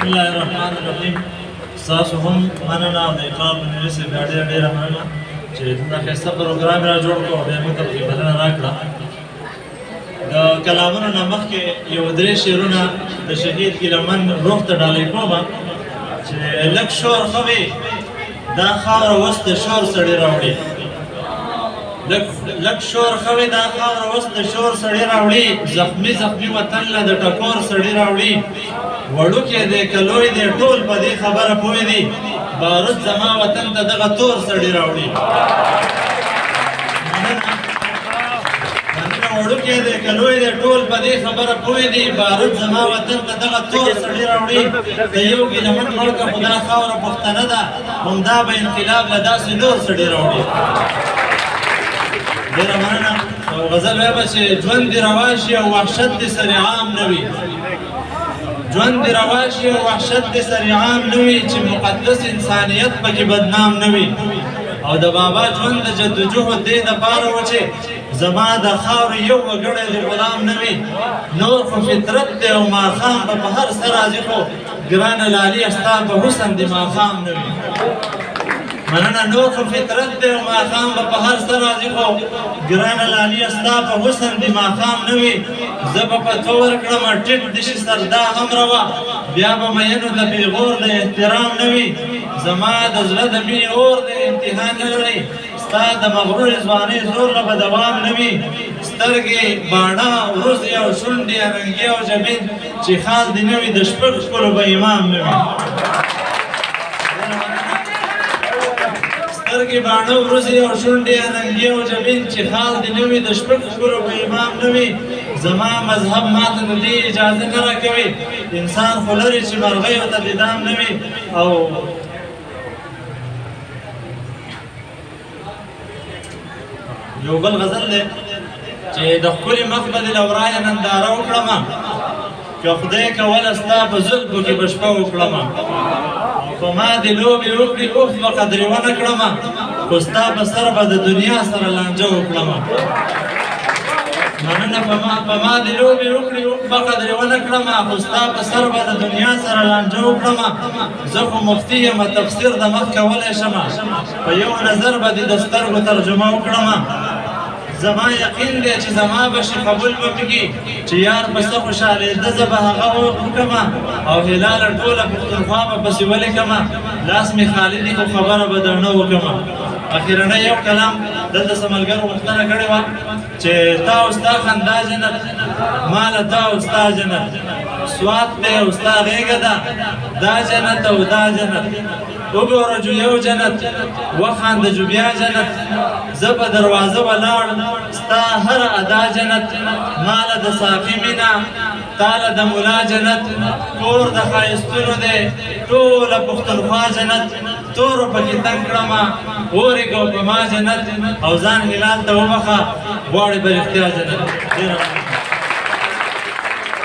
بسم الله الرحمن الرحیم. ستاسو هم مننه او د اقرار په نیولو سره بیا ډېره مننه چې دا ښایسته پروګرام را جوړ کړو او بیا موږ ته پکې بلنه راکړه. د کلامونو نه مخکې یو درې شعرونه د شهید ګیلهمن روح ته ډالۍ کوم چې لږ شور ښه وي، دا خاوره اوس د شور سړي راوړي. لږ شور ښه وي، دا خاوره اوس د شور سړي راوړي. زخمي زخمي وطن له د ټکور سړي راوړي. وړوکی دی که لوی دی ټول په دې خبره پوه دي، بارود زما وطن ته دغه تور سړي راوړي. وړوکی دی که لوی دی ټول په دې خبره پوه دي، بارود زما وطن ته دغه تور سړي راوړي. د یو ګیلهمن مړکه خو دا خاوره پښتنه ده، همدا به انقلاب له داسې نور سړي راوړي. ډېره مننه. او غزل وایم چې ژوند دې روا شي او وحشت دې سرعام نه وي. ژوند دې روا شي او وحشت دې سرعام نه وي، چې مقدس انسانیت پکې بدنام نه وي. او د بابا ژوند د جدوجهد دې دپاره و چې زما د خاورې یو وګړی د غلام نه وي. نور خو فطرت دی او ماښام به په هر څه راځي، خو ګرانه لالي ستا په حسن د ماښام نه وي. مننه. نور خو فطرت دی او ماښام به په هر څه راځي، خو ګرانه لالي ستا په حسن د ماښام نه وي. زه به په تو ورکړم ټیټ دې شي سر دا هم روا، بیا به مینو د پیغور د احترام نه وي. زما د زړه د مینې اور د امتحان نه لري، ستا د مغرور ځوانۍ زور له به دوام نه وي. سترګې باڼه وروځې او شونډې اننګي او جبین، چې خال دې نه وي د شپږ ښکلو به امام نه وي. سترګې باڼه وروځې او شونډې اننګي او جبین، چې خال دې نه وي د شپږ ښکلو به امام نه وي. زما مذهب ماته د دې اجازه نه راکوي، انسان خو لري چې مرغیو ته دام نه وي. او یو بل غزل دی چې د ښکلي مخ به دې له ورایه ننداره وکړمه، که خدای کوله ستا په زلفو کې به شپه وکړمه. په ما دې لوبې وکړي اوف به قدرې ونه کړمه، خو ستا په سر به د دنیا سره لانجه وکړمه. مننه. په ما دې لوبې وکړي اوف به قدرې ونه کړمه، خو ستا په سر به د دنیا سره لانجه وکړمه. زه خو مفتي یم تفسیر د مخ کولی شمه، په یو نظر به دې د سترګو ترجمه وکړمه. زما یقین دی چې زما به شي قبول به پکې، چې یار په څه خوشحالېده زه به هغه وکړمه، او هلاله ټوله پښتونخوا به پسې ولیکمه. لاس مې خالي دی خو خبره به درنه وکړمه. اخرنی یو کلام دلته څه ملګرو غوښتنه کړې وه چې تا او ستا خندا جنت، ما له تا او ستا جنت، سوات دی او ستا غېږه ده، دا جنت او دا جنت. وګوره جو یو جنت وخانده جو بیا جنت، زه په دروازه ولاړ ستا هر ادا جنت. ماله د ساقي مینه تاله د ملا جنت، کور د ښایستونو دی ټوله پښتونخوا جنت. تورو پکې تنګ کړمه اورېږه په ما جنت، او ځان هلال ته وبخه غواړې به رښتیا جنت.